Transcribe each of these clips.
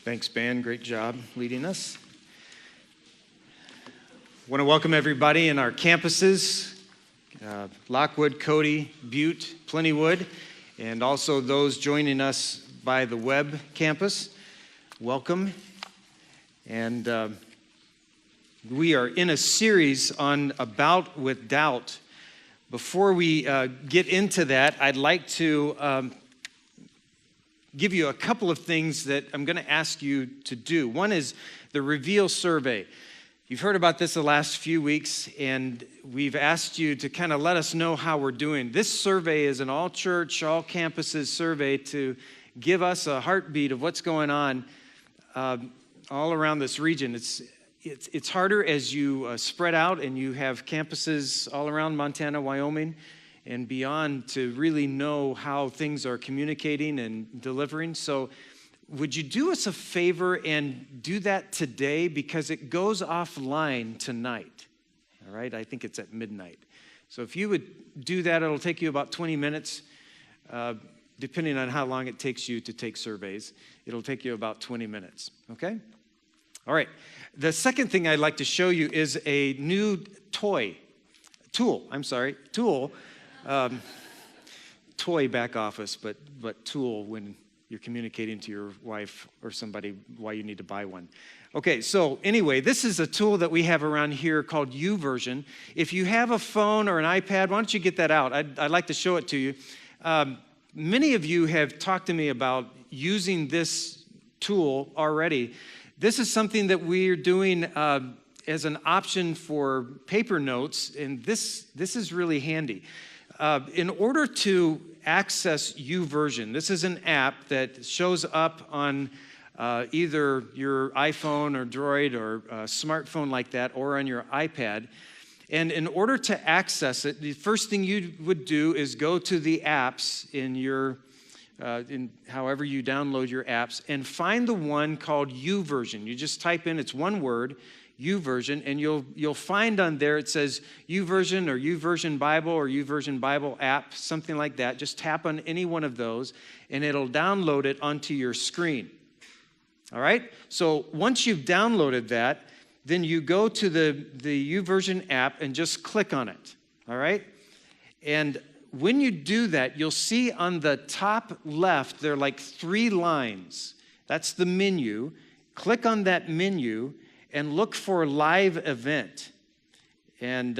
Thanks, Ben. Great job leading us. I want to welcome everybody in our campuses, Lockwood, Cody, Butte, Plentywood, and also those joining us by the web campus. Welcome. And we are in a series on Bout with Doubt. Before we get into that, I'd like to give you a couple of things that I'm going to ask you to do. One is the Reveal survey. You've heard about this the last few weeks, and we've asked you to kind of let us know how we're doing. This survey is an all-church, all-campuses survey to give us a heartbeat of what's going on all around this region. It's harder as you spread out and you have campuses all around Montana, Wyoming, and beyond to really know how things are communicating and delivering. So would you do us a favor and do that today, because it goes offline tonight, all right? I think it's at midnight. So if you would do that, it'll take you about 20 minutes, depending on how long it takes you to take surveys. It'll take you about 20 minutes, okay? All right. The second thing I'd like to show you is a new tool. Toy back office, but tool when you're communicating to your wife or somebody why you need to buy one. Okay, so anyway, this is a tool that we have around here called YouVersion. If you have a phone or an iPad, why don't you get that out? I'd like to show it to you. Many of you have talked to me about using this tool already. This is something that we're doing as an option for paper notes, and this is really handy. In order to access YouVersion, this is an app that shows up on either your iPhone or Droid or smartphone like that, or on your iPad. And in order to access it, the first thing you would do is go to the apps in your in however you download your apps, and find the one called YouVersion. You just type in, it's one word, YouVersion, and you'll find on there it says YouVersion or YouVersion Bible or YouVersion Bible app, something like that. Just tap on any one of those, and it'll download it onto your screen. All right? So once you've downloaded that, then you go to the YouVersion app and just click on it. All right? And when you do that, you'll see on the top left, there are like 3 lines. That's the menu. Click on that menu and look for live event. And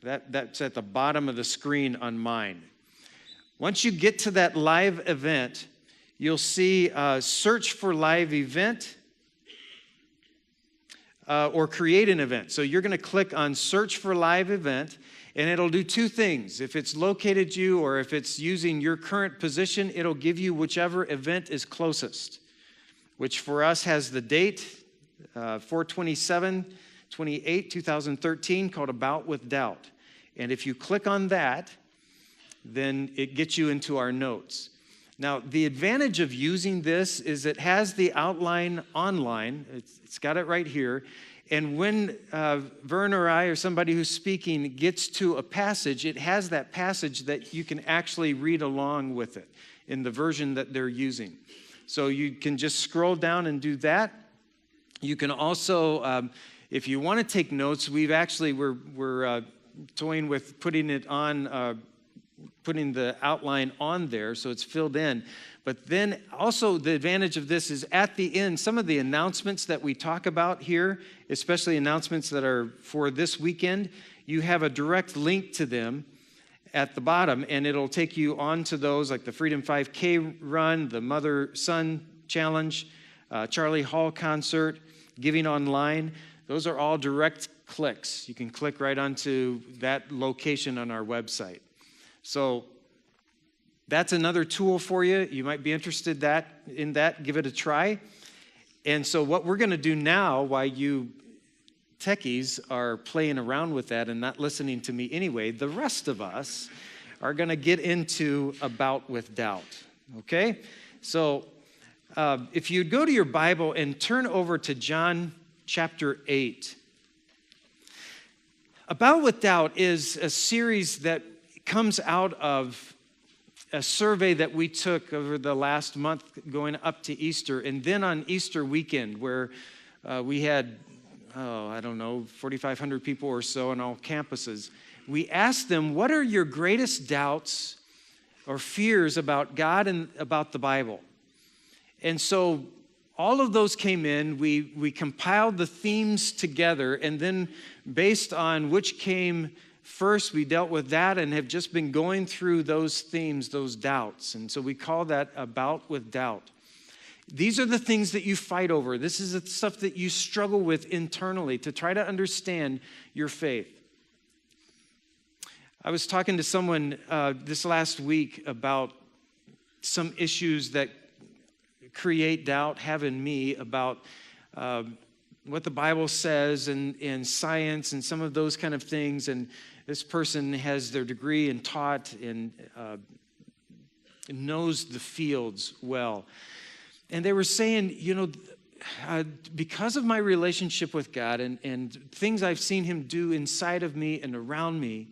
that's at the bottom of the screen on mine. Once you get to that live event, you'll see search for live event or create an event. So you're going to click on search for live event, and it'll do 2 things. If it's located you or if it's using your current position, it'll give you whichever event is closest, which for us has the date, 4/27/28/2013, called A Bout with Doubt. And if you click on that, then it gets you into our notes. Now, the advantage of using this is it has the outline online. It's got it right here. And when Vern or I or somebody who's speaking gets to a passage, it has that passage that you can actually read along with it in the version that they're using. So you can just scroll down and do that. You can also, if you want to take notes, we're toying with putting it on, putting the outline on there so it's filled in. But then also the advantage of this is at the end, some of the announcements that we talk about here, especially announcements that are for this weekend, you have a direct link to them at the bottom, and it'll take you on to those, like the Freedom 5K run, the Mother-Son Challenge, Charlie Hall concert, Giving Online. Those are all direct clicks. You can click right onto that location on our website. So that's another tool for you. You might be interested in that. Give it a try. And so what we're going to do now, while you techies are playing around with that and not listening to me anyway, the rest of us are going to get into A Bout with Doubt. Okay? So if you go to your Bible and turn over to John chapter 8. A Bout with Doubt is a series that comes out of a survey that we took over the last month going up to Easter, and then on Easter weekend where we had, 4,500 people or so on all campuses. We asked them, what are your greatest doubts or fears about God and about the Bible? And so all of those came in. We compiled the themes together, and then based on which came first, we dealt with that and have just been going through those themes, those doubts. And so we call that a bout with doubt. These are the things that you fight over. This is the stuff that you struggle with internally to try to understand your faith. I was talking to someone this last week about some issues that create doubt, have in me, about what the Bible says and science and some of those kind of things. And this person has their degree and taught and knows the fields well. And they were saying, because of my relationship with God and things I've seen him do inside of me and around me,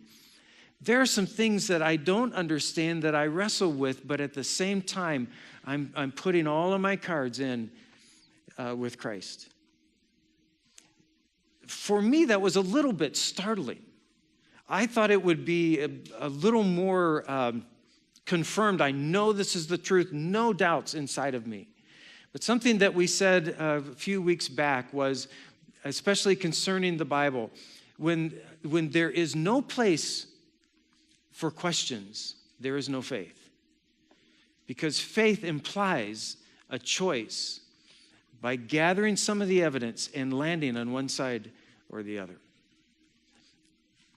there are some things that I don't understand that I wrestle with, but at the same time, I'm putting all of my cards in with Christ. For me, that was a little bit startling. I thought it would be a little more confirmed. I know this is the truth, no doubts inside of me. But something that we said a few weeks back was, especially concerning the Bible, when there is no place for questions, there is no faith. Because faith implies a choice by gathering some of the evidence and landing on one side or the other.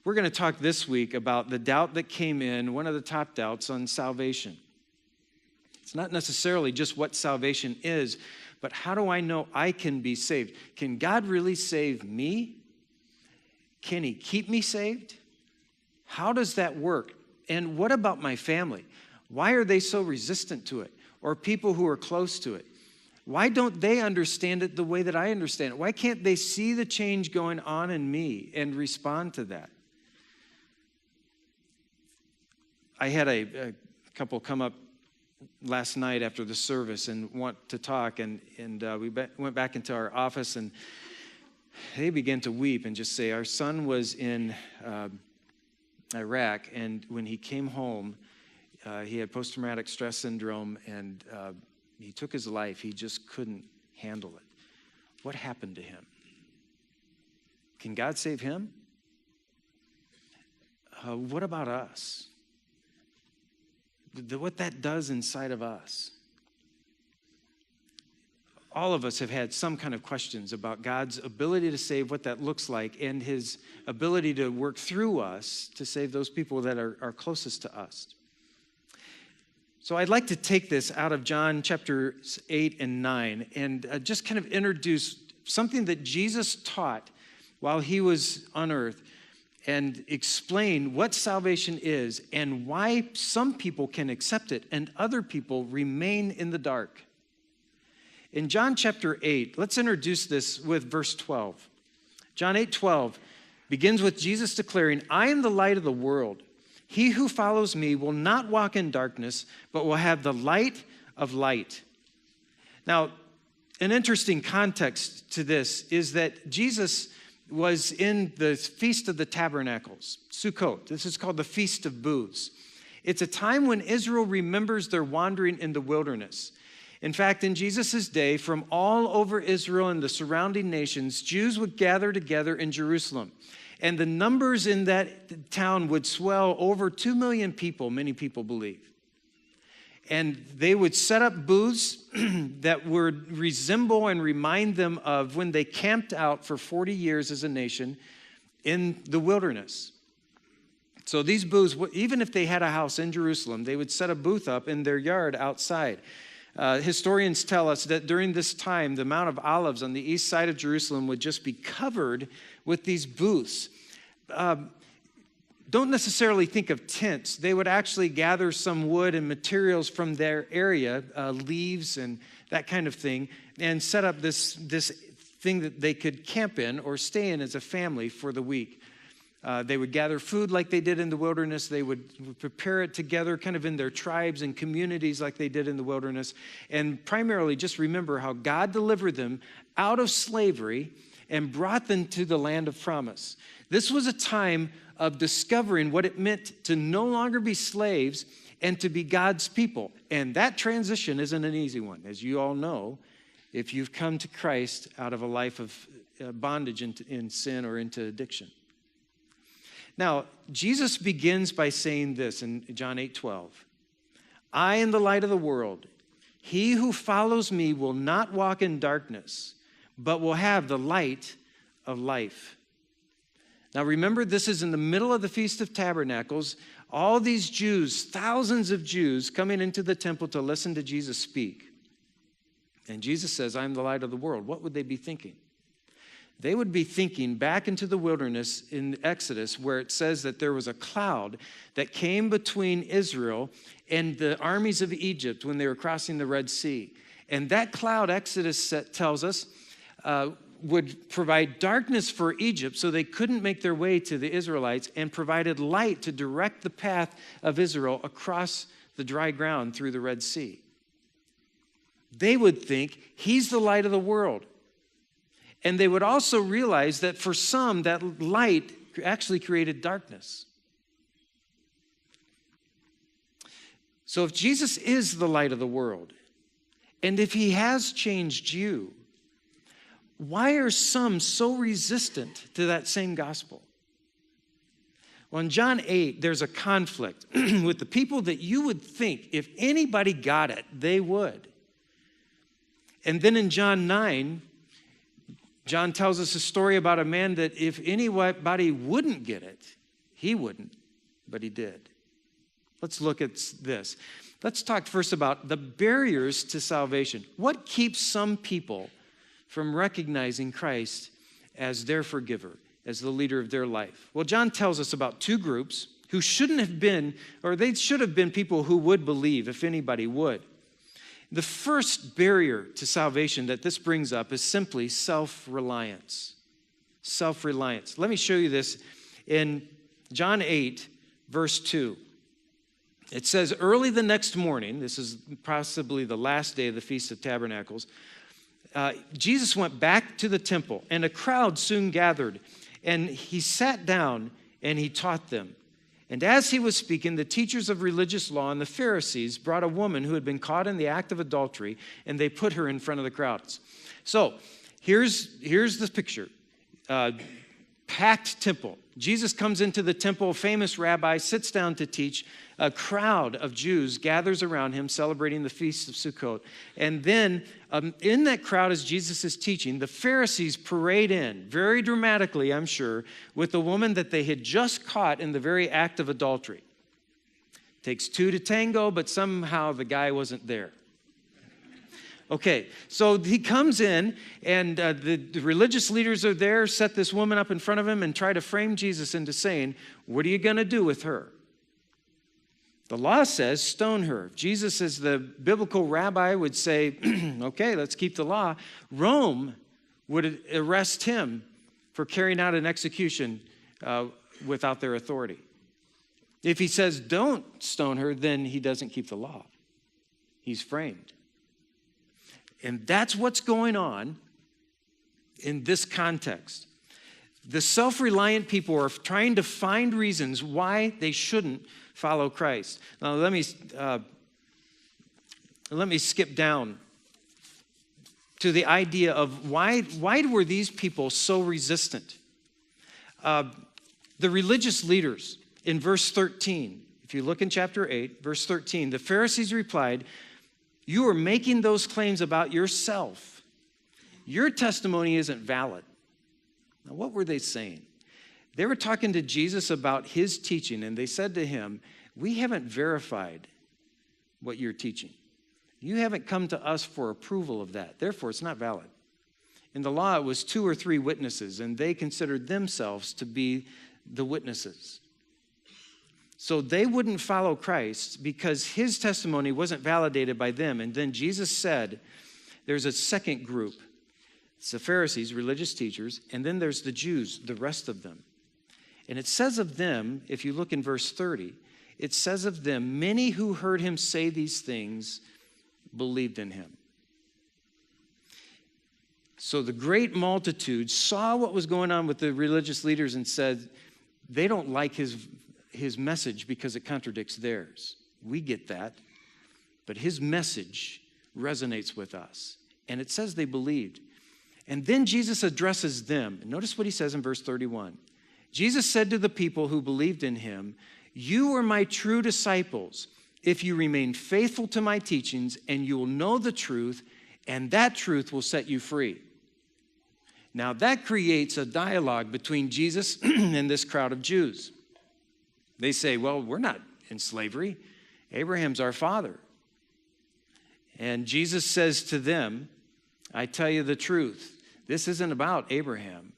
We're going to talk this week about the doubt that came in, one of the top doubts on salvation. It's not necessarily just what salvation is, but how do I know I can be saved? Can God really save me? Can he keep me saved? How does that work? And what about my family? Why are they so resistant to it? Or people who are close to it? Why don't they understand it the way that I understand it? Why can't they see the change going on in me and respond to that? I had a couple come up last night after the service and want to talk, and we went back into our office, and they began to weep and just say, our son was in Iraq, and when he came home, he had post-traumatic stress syndrome, and he took his life. He just couldn't handle it. What happened to him? Can God save him? What about us? What that does inside of us. All of us have had some kind of questions about God's ability to save, what that looks like, and his ability to work through us to save those people that are closest to us. So I'd like to take this out of John chapter 8 and 9 and just kind of introduce something that Jesus taught while he was on earth and explain what salvation is and why some people can accept it and other people remain in the dark. In John chapter 8, let's introduce this with verse 12. John 8:12 begins with Jesus declaring, I am the light of the world. He who follows me will not walk in darkness, but will have the light of light. Now, an interesting context to this is that Jesus was in the Feast of the Tabernacles, Sukkot. This is called the Feast of Booths. It's a time when Israel remembers their wandering in the wilderness. In fact, in Jesus' day, from all over Israel and the surrounding nations, Jews would gather together in Jerusalem. And the numbers in that town would swell over 2 million people, many people believe. And they would set up booths that would resemble and remind them of when they camped out for 40 years as a nation in the wilderness. So these booths, even if they had a house in Jerusalem, they would set a booth up in their yard outside. Historians tell us that during this time, the Mount of Olives on the east side of Jerusalem would just be covered with these booths. Don't necessarily think of tents. They would actually gather some wood and materials from their area, leaves and that kind of thing, and set up this thing that they could camp in or stay in as a family for the week. They would gather food like they did in the wilderness. They would prepare it together kind of in their tribes and communities like they did in the wilderness. And primarily just remember how God delivered them out of slavery and brought them to the land of promise. This was a time of discovering what it meant to no longer be slaves and to be God's people. And that transition isn't an easy one. As you all know, if you've come to Christ out of a life of bondage in sin or into addiction. Now, Jesus begins by saying this in John 8:12. I am the light of the world. He who follows me will not walk in darkness, but will have the light of life. Now, remember, this is in the middle of the Feast of Tabernacles. All these Jews, thousands of Jews, coming into the temple to listen to Jesus speak. And Jesus says, I am the light of the world. What would they be thinking? They would be thinking back into the wilderness in Exodus, where it says that there was a cloud that came between Israel and the armies of Egypt when they were crossing the Red Sea. And that cloud, Exodus tells us, would provide darkness for Egypt so they couldn't make their way to the Israelites, and provided light to direct the path of Israel across the dry ground through the Red Sea. They would think he's the light of the world. And they would also realize that for some, that light actually created darkness. So if Jesus is the light of the world, and if he has changed you, why are some so resistant to that same gospel? Well, in John 8, there's a conflict with the people that you would think if anybody got it, they would. And then in John 9, John tells us a story about a man that if anybody wouldn't get it, he wouldn't, but he did. Let's look at this. Let's talk first about the barriers to salvation. What keeps some people from recognizing Christ as their forgiver, as the leader of their life? Well, John tells us about two groups who shouldn't have been, or they should have been people who would believe if anybody would. The first barrier to salvation that this brings up is simply self-reliance. Self-reliance. Let me show you this in John 8, verse 2. It says, early the next morning, this is possibly the last day of the Feast of Tabernacles, Jesus went back to the temple, and a crowd soon gathered, and he sat down and he taught them. And as he was speaking, the teachers of religious law and the Pharisees brought a woman who had been caught in the act of adultery, and they put her in front of the crowds. So here's the picture. Packed temple. Jesus comes into the temple, a famous rabbi, sits down to teach. A crowd of Jews gathers around him celebrating the Feast of Sukkot. And then in that crowd, as Jesus is teaching, the Pharisees parade in, very dramatically, I'm sure, with the woman that they had just caught in the very act of adultery. Takes two to tango, but somehow the guy wasn't there. Okay, so he comes in, and the religious leaders are there, set this woman up in front of him, and try to frame Jesus into saying, what are you going to do with her? The law says, stone her. Jesus, as the biblical rabbi, would say, okay, let's keep the law. Rome would arrest him for carrying out an execution without their authority. If he says, don't stone her, then he doesn't keep the law. He's framed. And that's what's going on in this context. The self-reliant people are trying to find reasons why they shouldn't follow Christ. Now, let me skip down to the idea of why were these people so resistant? The religious leaders in verse 13, if you look in chapter 8, verse 13, the Pharisees replied, you are making those claims about yourself. Your testimony isn't valid. Now, what were they saying? They were talking to Jesus about his teaching, and they said to him, we haven't verified what you're teaching. You haven't come to us for approval of that. Therefore, it's not valid. In the law, it was 2 or 3 witnesses, and they considered themselves to be the witnesses. So they wouldn't follow Christ because his testimony wasn't validated by them. And then Jesus said, there's a second group. It's the Pharisees, religious teachers, and then there's the Jews, the rest of them. And it says of them, if you look in verse 30, it says of them, many who heard him say these things believed in him. So the great multitude saw what was going on with the religious leaders and said, they don't like his message because it contradicts theirs. We get that. But his message resonates with us. And it says they believed. And then Jesus addresses them. Notice what he says in verse 31. Jesus said to the people who believed in him, you are my true disciples if you remain faithful to my teachings, and you will know the truth, and that truth will set you free. Now that creates a dialogue between Jesus and this crowd of Jews. They say, well, we're not in slavery. Abraham's our father. And Jesus says to them, I tell you the truth. This isn't about Abraham.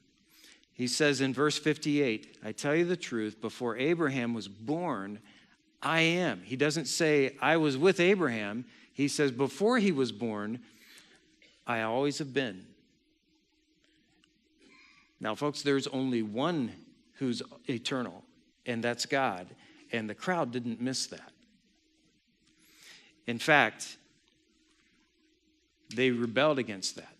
He says in verse 58, I tell you the truth, before Abraham was born, I am. He doesn't say, I was with Abraham. He says, before he was born, I always have been. Now, folks, there's only one who's eternal, and that's God. And the crowd didn't miss that. In fact, they rebelled against that.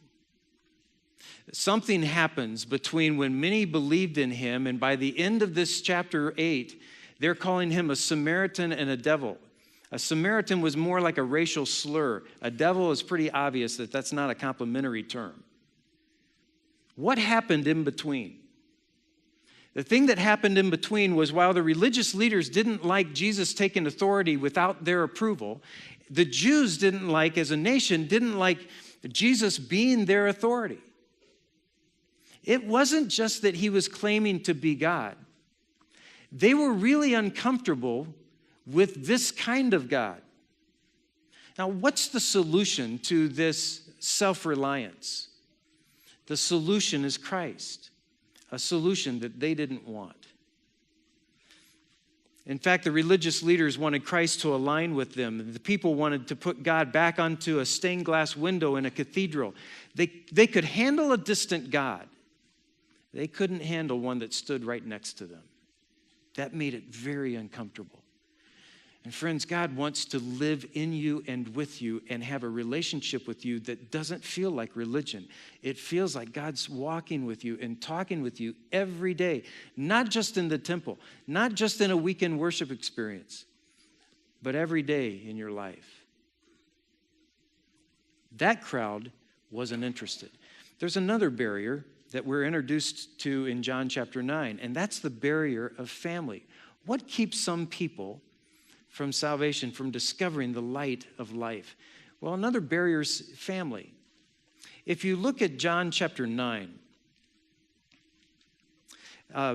Something happens between when many believed in him, and by the end of this chapter 8, they're calling him a Samaritan and a devil. A Samaritan was more like a racial slur. A devil is pretty obvious that that's not a complimentary term. What happened in between? The thing that happened in between was while the religious leaders didn't like Jesus taking authority without their approval, the Jews didn't like, as a nation, didn't like Jesus being their authority. It wasn't just that he was claiming to be God. They were really uncomfortable with this kind of God. Now, what's the solution to this self-reliance? The solution is Christ, a solution that they didn't want. In fact, the religious leaders wanted Christ to align with them. The people wanted to put God back onto a stained glass window in a cathedral. They could handle a distant God. They couldn't handle one that stood right next to them. That made it very uncomfortable. And friends, God wants to live in you and with you and have a relationship with you that doesn't feel like religion. It feels like God's walking with you and talking with you every day, not just in the temple, not just in a weekend worship experience, but every day in your life. That crowd wasn't interested. There's another barrier that we're introduced to in John chapter 9, and that's the barrier of family. What keeps some people from salvation, from discovering the light of life? Well, another barrier is family. If you look at John chapter 9,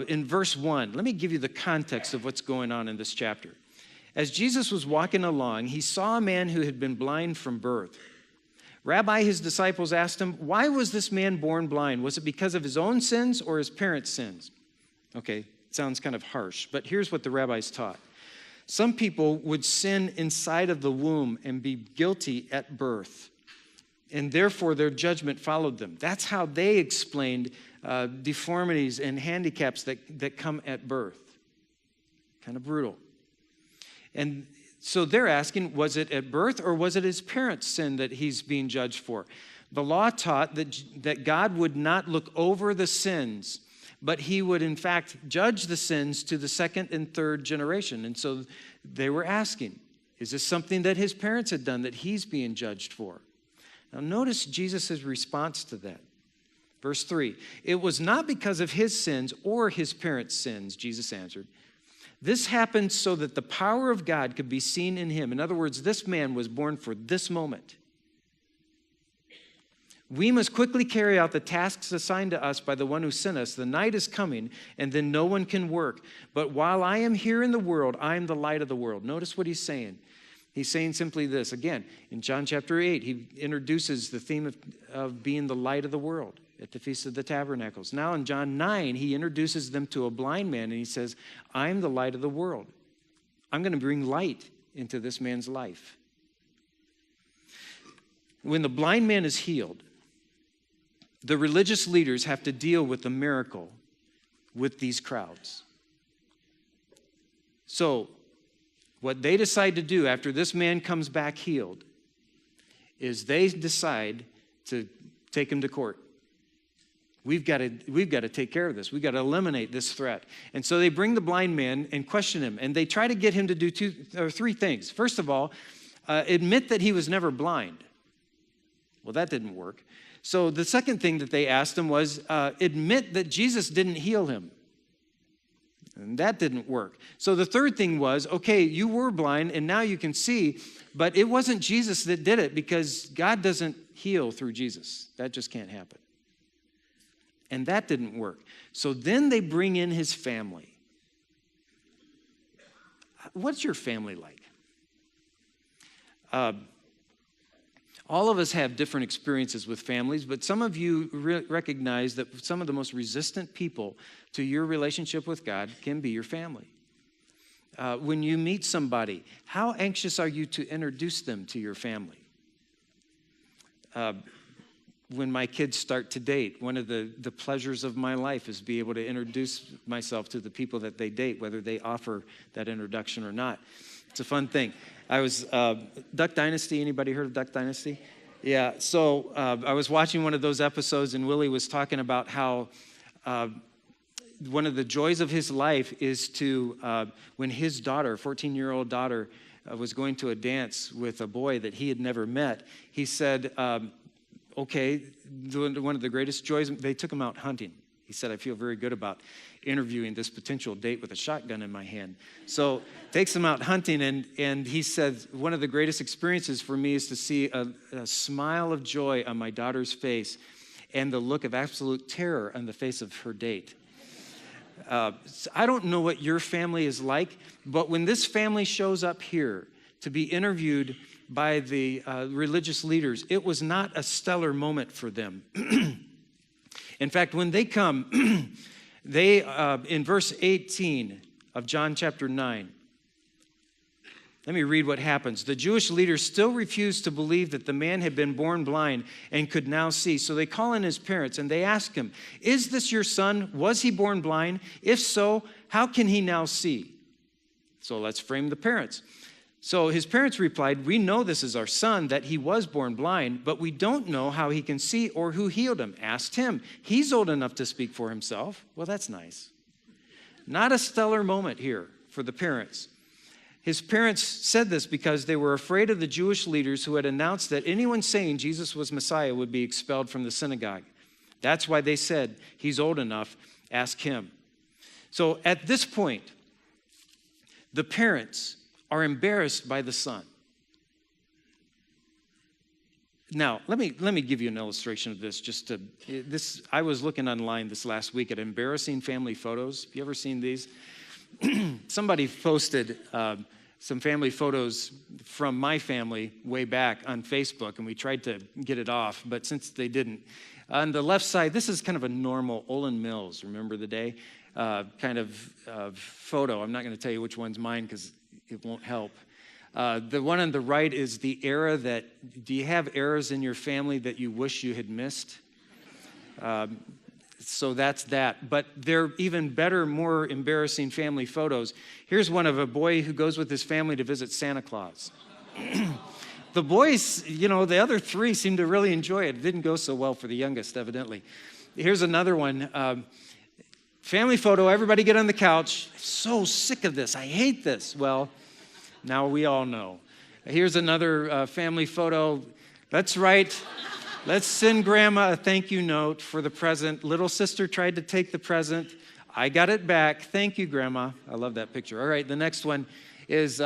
in verse 1, let me give you the context of what's going on in this chapter. As Jesus was walking along, he saw a man who had been blind from birth. Rabbi, his disciples asked him, why was this man born blind? Was it because of his own sins or his parents' sins? Okay, sounds kind of harsh, but here's what the rabbis taught. Some people would sin inside of the womb and be guilty at birth, and therefore their judgment followed them. That's how they explained deformities and handicaps that come at birth. Kind of brutal. And so they're asking, was it at birth or was it his parents' sin that he's being judged for? The law taught that God would not look over the sins, but he would in fact judge the sins to the second and third generation. And so they were asking, is this something that his parents had done that he's being judged for? Now notice Jesus' response to that. Verse 3, it was not because of his sins or his parents' sins, Jesus answered. This happened so that the power of God could be seen in him. In other words, this man was born for this moment. We must quickly carry out the tasks assigned to us by the one who sent us. The night is coming, and then no one can work. But while I am here in the world, I am the light of the world. Notice what he's saying. He's saying simply this. Again, in John chapter 8, he introduces the theme of being the light of the world at the Feast of the Tabernacles. Now in John 9, he introduces them to a blind man, and he says, I'm the light of the world. I'm going to bring light into this man's life. When the blind man is healed, the religious leaders have to deal with the miracle with these crowds. So what they decide to do after this man comes back healed is they decide to take him to court. We've got to take care of this. We've got to eliminate this threat. And so they bring the blind man and question him, and they try to get him to do three things. First of all, admit that he was never blind. Well, that didn't work. So the second thing that they asked him was admit that Jesus didn't heal him. And that didn't work. So the third thing was, okay, you were blind and now you can see, but it wasn't Jesus that did it because God doesn't heal through Jesus. That just can't happen. And that didn't work. So then they bring in his family. What's your family like? All of us have different experiences with families, but some of you recognize that some of the most resistant people to your relationship with God can be your family. When you meet somebody, how anxious are you to introduce them to your family? When my kids start to date, one of the pleasures of my life is be able to introduce myself to the people that they date, whether they offer that introduction or not. It's a fun thing. I was, Duck Dynasty, anybody heard of Duck Dynasty? Yeah, so I was watching one of those episodes and Willie was talking about how one of the joys of his life is to, when his daughter, 14-year-old daughter, was going to a dance with a boy that he had never met, he said, okay, one of the greatest joys, they took him out hunting. He said, I feel very good about interviewing this potential date with a shotgun in my hand. So takes him out hunting, and he said, one of the greatest experiences for me is to see a smile of joy on my daughter's face and the look of absolute terror on the face of her date. I don't know what your family is like, but when this family shows up here to be interviewed by the religious leaders, it was not a stellar moment for them. In fact, when they come, they, in verse 18 of John chapter 9, let me read what happens. The Jewish leaders still refused to believe that the man had been born blind and could now see. So they call in his parents and they ask him, is this your son? Was he born blind? If so, how can he now see? So let's frame the parents. So his parents replied, we know this is our son, that he was born blind, but we don't know how he can see or who healed him. Asked him. He's old enough to speak for himself. Well, that's nice. Not a stellar moment here for the parents. His parents said this because they were afraid of the Jewish leaders who had announced that anyone saying Jesus was Messiah would be expelled from the synagogue. That's why they said, he's old enough, ask him. So at this point, the parents are embarrassed by the son. Now, let me give you an illustration of this. I was looking online this last week at embarrassing family photos. Have you ever seen these? Somebody posted some family photos from my family way back on Facebook, and we tried to get it off, but since they didn't. On the left side, this is kind of a normal Olin Mills, remember the day, kind of photo. I'm not going to tell you which one's mine because it won't help. The one on the right is the era do you have eras in your family that you wish you had missed? So that's that. But they're even better, more embarrassing family photos. Here's one of a boy who goes with his family to visit Santa Claus. The boys, the other three seem to really enjoy it. It didn't go so well for the youngest, evidently. Here's another one. Family photo, everybody get on the couch. So sick of this, I hate this. Well, now we all know. Here's another family photo. That's right. Let's send Grandma a thank you note for the present. Little sister tried to take the present. I got it back. Thank you, Grandma. I love that picture. All right, the next one is,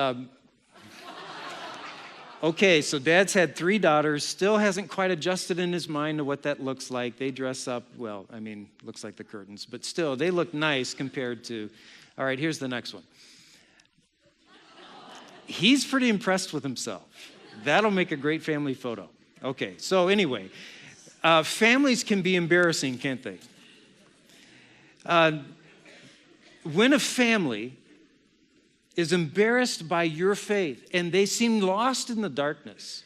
okay, so Dad's had 3 daughters, still hasn't quite adjusted in his mind to what that looks like. They dress up, well, looks like the curtains, but still, they look nice compared to, all right, here's the next one. He's pretty impressed with himself. That'll make a great family photo. Okay, so anyway, families can be embarrassing, can't they? When a family is embarrassed by your faith and they seem lost in the darkness,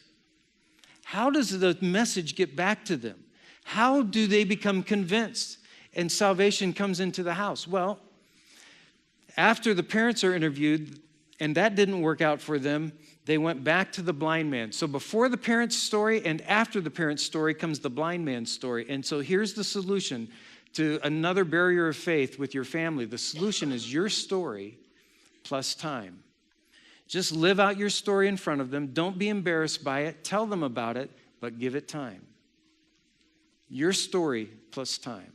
how does the message get back to them? How do they become convinced and salvation comes into the house? Well, After the parents are interviewed, and that didn't work out for them, they went back to the blind man. So before the parents' story and after the parents' story comes the blind man's story. And so here's the solution to another barrier of faith with your family. The solution is your story plus time. Just live out your story in front of them. Don't be embarrassed by it. Tell them about it, but give it time. Your story plus time.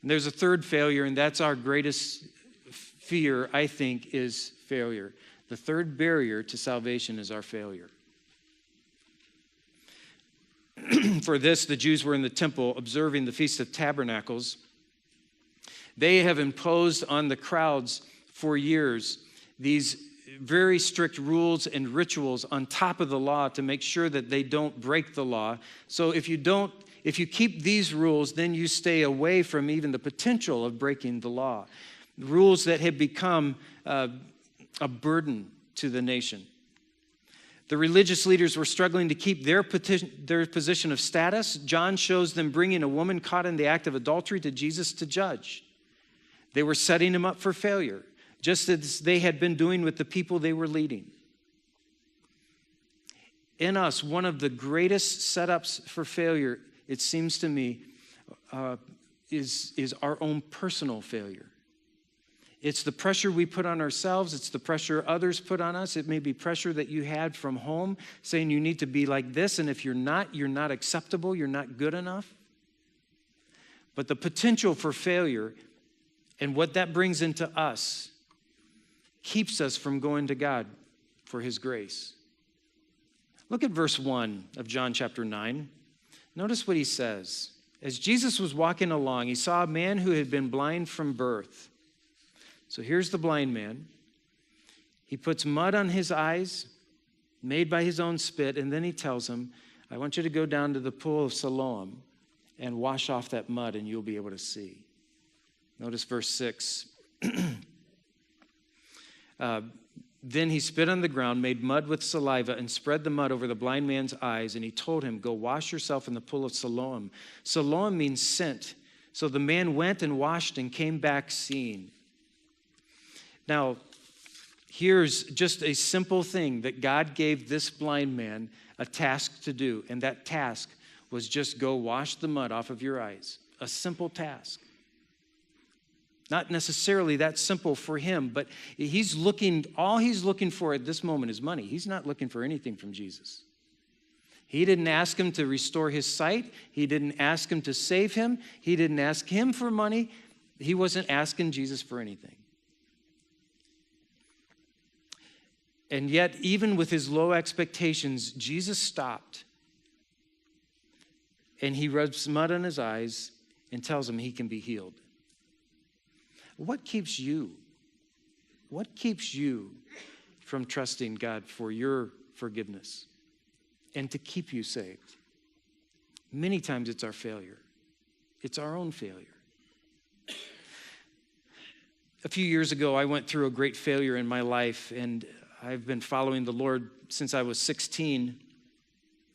And there's a third failure, and that's our greatest fear, I think, is failure. The third barrier to salvation is our failure. For this, the Jews were in the temple observing the Feast of Tabernacles. They have imposed on the crowds for years these very strict rules and rituals on top of the law to make sure that they don't break the law. So if you keep these rules, then you stay away from even the potential of breaking the law. Rules that have become a burden to the nation. The religious leaders were struggling to keep their position of status. John shows them bringing a woman caught in the act of adultery to Jesus to judge. They were setting him up for failure, just as they had been doing with the people they were leading. In us, one of the greatest setups for failure, it seems to me, is our own personal failure. It's the pressure we put on ourselves. It's the pressure others put on us. It may be pressure that you had from home saying you need to be like this, and if you're not acceptable, you're not good enough. But the potential for failure and what that brings into us keeps us from going to God for his grace. Look at verse 1 of John chapter 9. Notice what he says. As Jesus was walking along, he saw a man who had been blind from birth. So here's the blind man. He puts mud on his eyes, made by his own spit, and then he tells him, I want you to go down to the pool of Siloam and wash off that mud, and you'll be able to see. Notice verse 6. Then he spit on the ground, made mud with saliva, and spread the mud over the blind man's eyes, and he told him, go wash yourself in the pool of Siloam. Siloam means sent. So the man went and washed and came back seeing. Now, here's just a simple thing that God gave this blind man a task to do, and that task was just go wash the mud off of your eyes. A simple task. Not necessarily that simple for him, but all he's looking for at this moment is money. He's not looking for anything from Jesus. He didn't ask him to restore his sight. He didn't ask him to save him. He didn't ask him for money. He wasn't asking Jesus for anything. And yet, even with his low expectations, Jesus stopped. And he rubs mud on his eyes and tells him he can be healed. What keeps you? What keeps you from trusting God for your forgiveness and to keep you saved? Many times it's our failure. It's our own failure. A few years ago, I went through a great failure in my life, and I've been following the Lord since I was 16,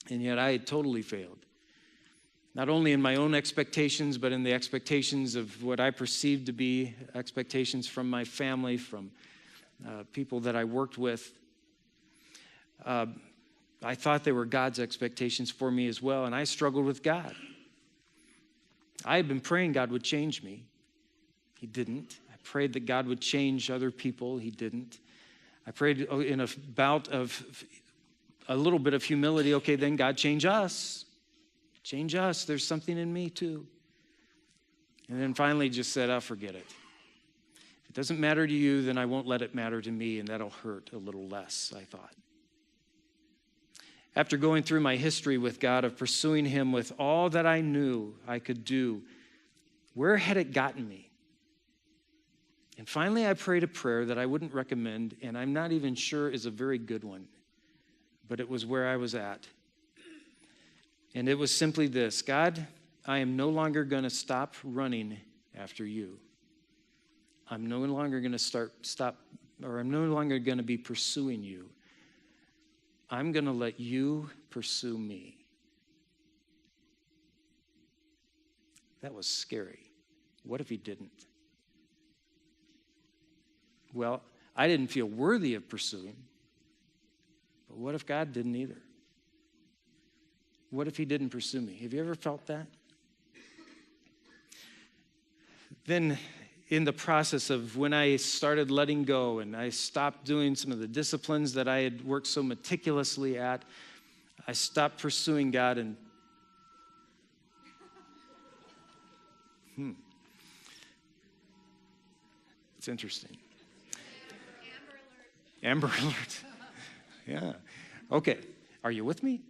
and yet I had totally failed. Not only in my own expectations, but in the expectations of what I perceived to be expectations from my family, from people that I worked with. I thought they were God's expectations for me as well, and I struggled with God. I had been praying God would change me. He didn't. I prayed that God would change other people. He didn't. I prayed in a bout of a little bit of humility. Okay, then God, change us. Change us. There's something in me too. And then finally just said, I'll forget it. If it doesn't matter to you, then I won't let it matter to me, and that'll hurt a little less, I thought. After going through my history with God of pursuing him with all that I knew I could do, where had it gotten me? And finally, I prayed a prayer that I wouldn't recommend, and I'm not even sure is a very good one, but it was where I was at. And it was simply this: God, I am no longer going to stop running after you. I'm no longer going to I'm no longer going to be pursuing you. I'm going to let you pursue me. That was scary. What if he didn't? Well, I didn't feel worthy of pursuing. But what if God didn't either? What if he didn't pursue me? Have you ever felt that? Then in the process of when I started letting go and I stopped doing some of the disciplines that I had worked so meticulously at, I stopped pursuing God and it's interesting. Amber alert. Yeah. Okay. Are you with me?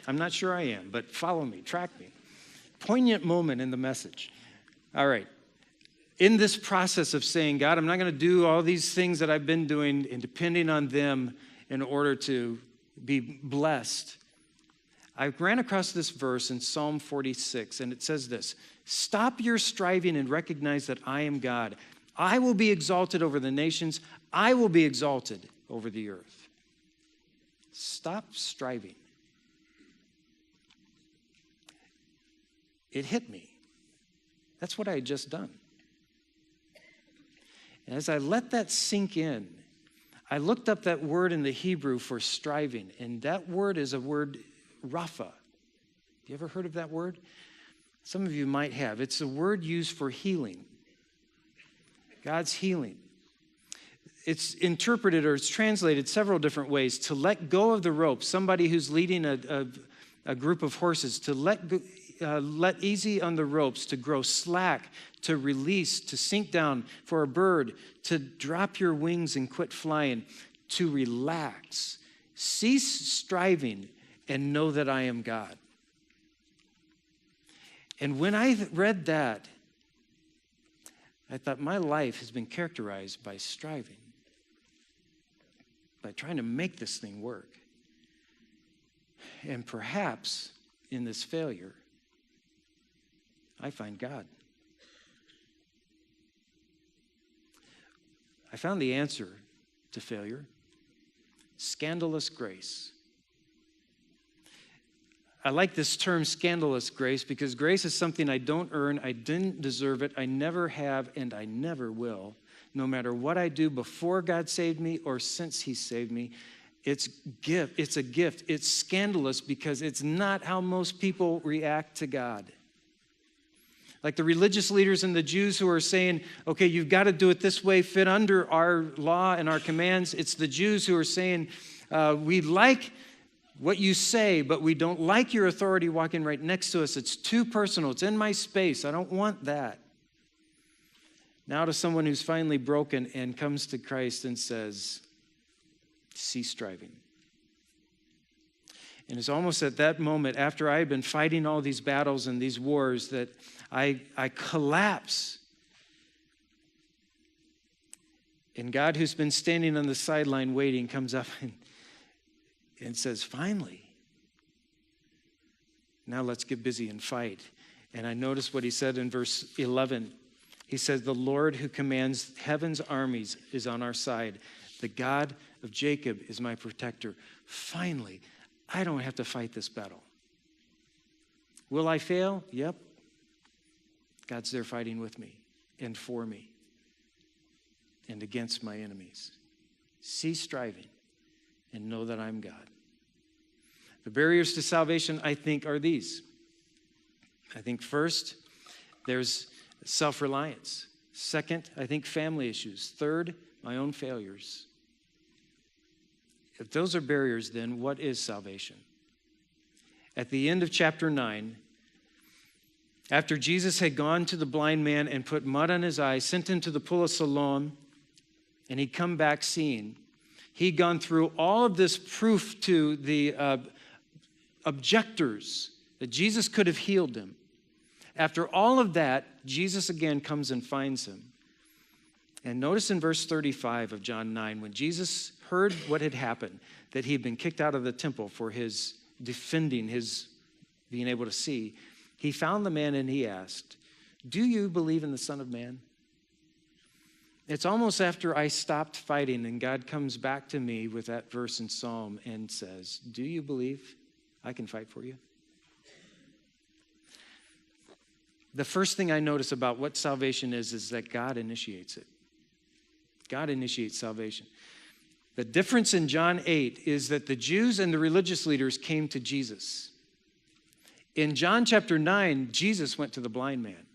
I'm not sure I am, but follow me, track me. Poignant moment in the message. All right. In this process of saying, God, I'm not going to do all these things that I've been doing and depending on them in order to be blessed, I ran across this verse in Psalm 46, and it says this: stop your striving and recognize that I am God. I will be exalted over the nations. I will be exalted over the earth. Stop striving. It hit me. That's what I had just done. And as I let that sink in, I looked up that word in the Hebrew for striving, and that word is a word, rapha. You ever heard of that word? Some of you might have. It's a word used for healing. God's healing. It's interpreted or it's translated several different ways. To let go of the rope, somebody who's leading a group of horses, to let easy on the ropes, to grow slack, to release, to sink down, for a bird to drop your wings and quit flying, to relax. Cease striving and know that I am God. And when I read that, I thought my life has been characterized by striving, by trying to make this thing work. And perhaps in this failure, I find God. I found the answer to failure: scandalous grace. I like this term, scandalous grace, because grace is something I don't earn, I didn't deserve it, I never have, and I never will. No matter what I do before God saved me or since he saved me, it's a gift. It's scandalous because it's not how most people react to God. Like the religious leaders and the Jews who are saying, okay, you've got to do it this way, fit under our law and our commands. It's the Jews who are saying, we like what you say, but we don't like your authority walking right next to us. It's too personal. It's in my space. I don't want that. Now to someone who's finally broken and comes to Christ and says, cease striving. And it's almost at that moment, after I had been fighting all these battles and these wars, that I collapse. And God, who's been standing on the sideline waiting, comes up and says, finally, now let's get busy and fight. And I noticed what he said in verse 11. He says, the Lord who commands heaven's armies is on our side. The God of Jacob is my protector. Finally, I don't have to fight this battle. Will I fail? Yep. God's there fighting with me and for me and against my enemies. Cease striving and know that I'm God. The barriers to salvation, I think, are these. I think first, there's self-reliance. Second, I think family issues. Third, my own failures. If those are barriers, then what is salvation? At the end of chapter 9, after Jesus had gone to the blind man and put mud on his eyes, sent him to the pool of Siloam, and he'd come back seeing, he'd gone through all of this proof to the objectors that Jesus could have healed him. After all of that, Jesus again comes and finds him. And notice in verse 35 of John 9, when Jesus heard what had happened, that he had been kicked out of the temple for his defending his being able to see, he found the man and he asked, do you believe in the Son of Man? It's almost after I stopped fighting and God comes back to me with that verse in Psalm and says, do you believe I can fight for you? The first thing I notice about what salvation is that God initiates it. God initiates salvation. The difference in John 8 is that the Jews and the religious leaders came to Jesus. In John chapter 9, Jesus went to the blind man.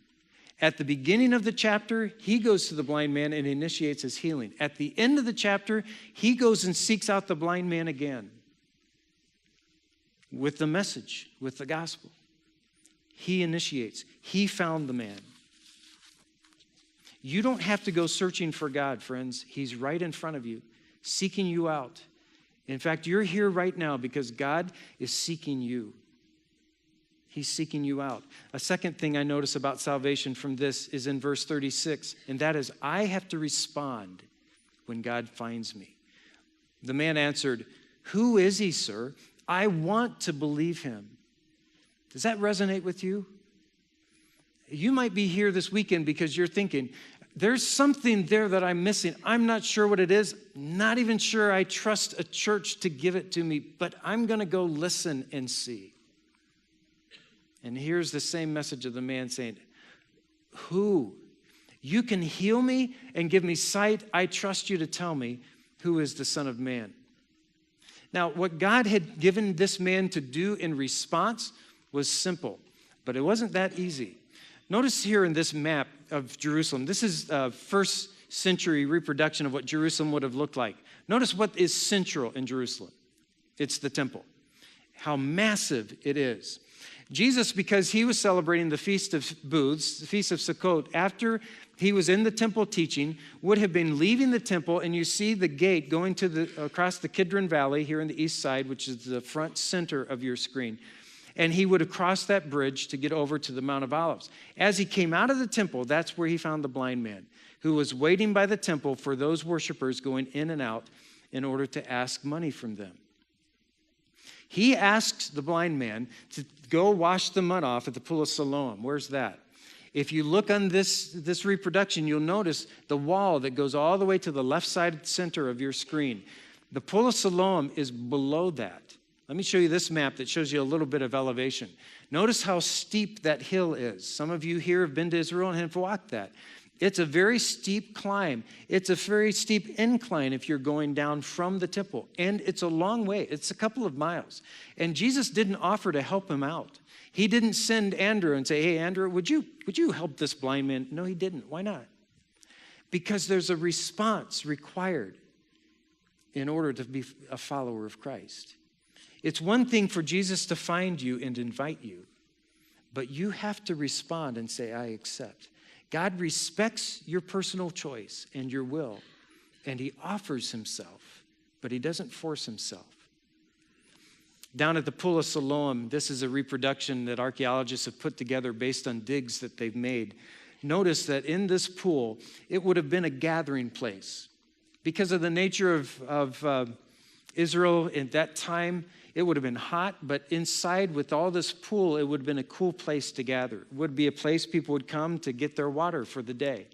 At the beginning of the chapter, he goes to the blind man and initiates his healing. At the end of the chapter, he goes and seeks out the blind man again with the message, with the gospel. He initiates. He found the man. You don't have to go searching for God, friends. He's right in front of you, seeking you out. In fact, you're here right now because God is seeking you. He's seeking you out. A second thing I notice about salvation from this is in verse 36, and that is, I have to respond when God finds me. The man answered, "Who is he, sir? I want to believe him." Does that resonate with you? You might be here this weekend because you're thinking, there's something there that I'm missing. I'm not sure what it is. Not even sure I trust a church to give it to me, but I'm going to go listen and see. And here's the same message of the man saying, who? You can heal me and give me sight. I trust you to tell me who is the Son of Man. Now, what God had given this man to do in response was simple, but it wasn't that easy. Notice here in this map of Jerusalem, this is a first century reproduction of what Jerusalem would have looked like. Notice what is central in Jerusalem. It's the temple. How massive it is. Jesus, because he was celebrating the Feast of Booths, the Feast of Sukkot, after he was in the temple teaching, would have been leaving the temple, and you see the gate going across the Kidron Valley here on the east side, which is the front center of your screen. And he would have crossed that bridge to get over to the Mount of Olives. As he came out of the temple, that's where he found the blind man, who was waiting by the temple for those worshipers going in and out in order to ask money from them. He asks the blind man to go wash the mud off at the pool of Siloam. Where's that? If you look on this reproduction, you'll notice the wall that goes all the way to the left side center of your screen. The pool of Siloam is below that. Let me show you this map that shows you a little bit of elevation. Notice how steep that hill is. Some of you here have been to Israel and have walked that. It's a very steep climb. It's a very steep incline if you're going down from the temple. And it's a long way. It's a couple of miles. And Jesus didn't offer to help him out. He didn't send Andrew and say, "Hey, Andrew, would you help this blind man?" No, he didn't. Why not? Because there's a response required in order to be a follower of Christ. It's one thing for Jesus to find you and invite you, but you have to respond and say, "I accept." God respects your personal choice and your will, and he offers himself, but he doesn't force himself. Down at the pool of Siloam, this is a reproduction that archaeologists have put together based on digs that they've made. Notice that in this pool, it would have been a gathering place. Because of the nature of Israel at that time, it would have been hot, but inside with all this pool, it would have been a cool place to gather. It would be a place people would come to get their water for the day.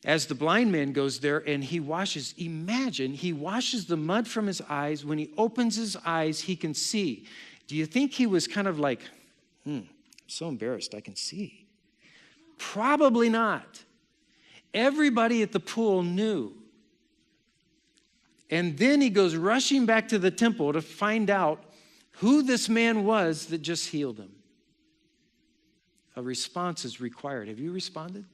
As the blind man goes there and he washes the mud from his eyes. When he opens his eyes, he can see. Do you think he was kind of like, I'm so embarrassed I can see? Probably not. Everybody at the pool knew. And then he goes rushing back to the temple to find out who this man was that just healed him. A response is required. Have you responded?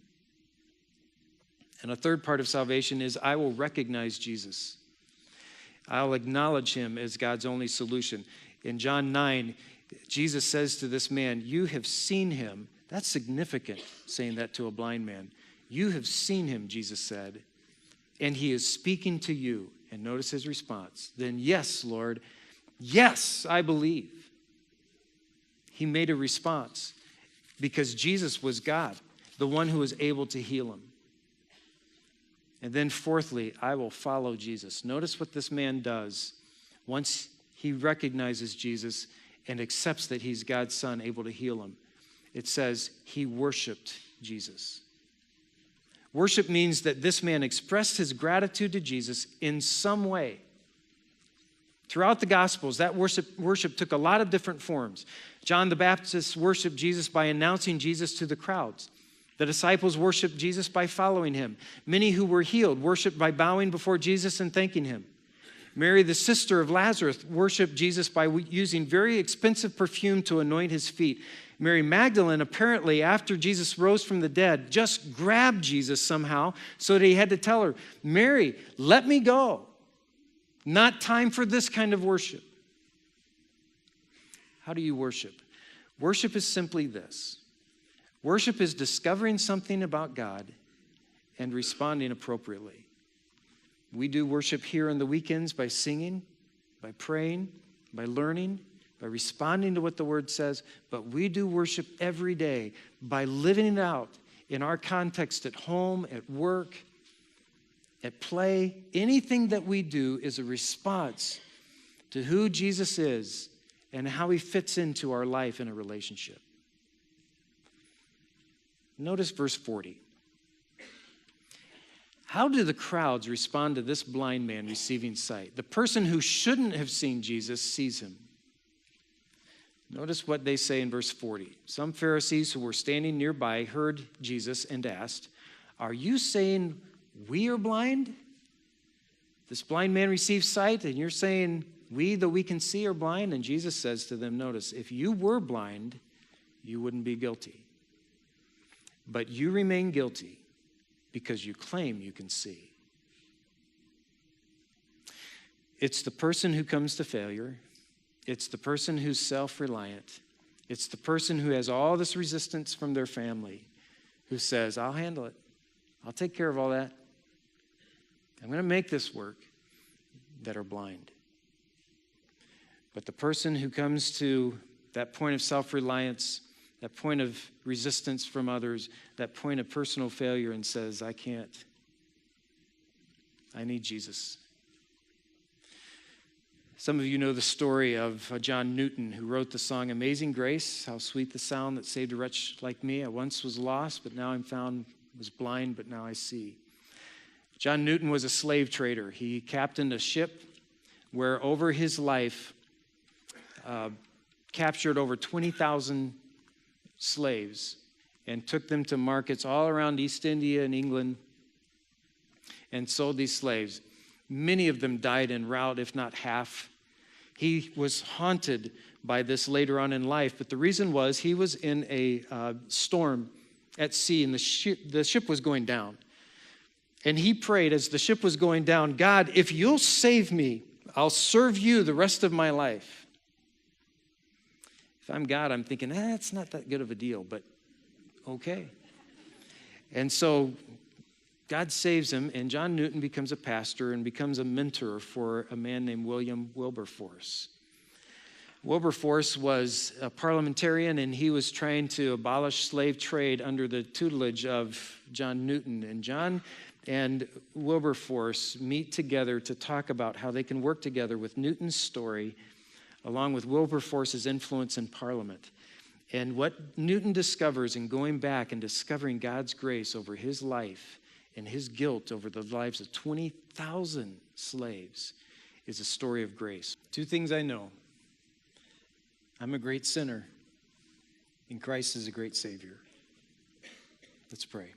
And a third part of salvation is I will recognize Jesus. I'll acknowledge him as God's only solution. In John 9, Jesus says to this man, "You have seen him." That's significant, saying that to a blind man. "You have seen him," Jesus said, "and he is speaking to you." And notice his response. "Then yes, Lord, yes, I believe." He made a response because Jesus was God, the one who was able to heal him. And then fourthly, I will follow Jesus. Notice what this man does once he recognizes Jesus and accepts that he's God's son able to heal him. It says he worshiped Jesus. Worship means that this man expressed his gratitude to Jesus in some way. Throughout the Gospels, that worship took a lot of different forms. John the Baptist worshiped Jesus by announcing Jesus to the crowds. The disciples worshiped Jesus by following him. Many who were healed worshiped by bowing before Jesus and thanking him. Mary, the sister of Lazarus, worshiped Jesus by using very expensive perfume to anoint his feet. Mary Magdalene, apparently, after Jesus rose from the dead, just grabbed Jesus somehow so that he had to tell her, Mary, let me go. Not time for this kind of worship. How do you worship? Worship is simply this. Worship is discovering something about God and responding appropriately. We do worship here on the weekends by singing, by praying, by learning, by responding to what the Word says, but we do worship every day by living it out in our context at home, at work, at play. Anything that we do is a response to who Jesus is and how he fits into our life in a relationship. Notice verse 40. How do the crowds respond to this blind man receiving sight? The person who shouldn't have seen Jesus sees him. Notice what they say in verse 40. Some Pharisees who were standing nearby heard Jesus and asked, "Are you saying we are blind? This blind man receives sight, and you're saying we, though we can see, are blind?" And Jesus says to them, notice, if you were blind, you wouldn't be guilty. But you remain guilty because you claim you can see. It's the person who comes to failure. It's the person who's self-reliant. It's the person who has all this resistance from their family who says, I'll handle it. I'll take care of all that. I'm going to make this work, that are blind. But the person who comes to that point of self-reliance, that point of resistance from others, that point of personal failure and says, I can't. I need Jesus. Some of you know the story of John Newton, who wrote the song Amazing Grace, how sweet the sound that saved a wretch like me. I once was lost, but now I'm found, was blind, but now I see. John Newton was a slave trader. He captained a ship where over his life captured over 20,000 slaves and took them to markets all around East India and England and sold these slaves. Many of them died en route, if not half. He was haunted by this later on in life, but the reason was he was in a storm at sea, and the ship was going down. And he prayed as the ship was going down, God, if you'll save me, I'll serve you the rest of my life. If I'm God, I'm thinking, it's not that good of a deal, but okay. And so God saves him, and John Newton becomes a pastor and becomes a mentor for a man named William Wilberforce. Wilberforce was a parliamentarian, and he was trying to abolish slave trade under the tutelage of John Newton. And John and Wilberforce meet together to talk about how they can work together with Newton's story, along with Wilberforce's influence in Parliament. And what Newton discovers in going back and discovering God's grace over his life and his guilt over the lives of 20,000 slaves is a story of grace. Two things I know. I'm a great sinner, and Christ is a great Savior. Let's pray.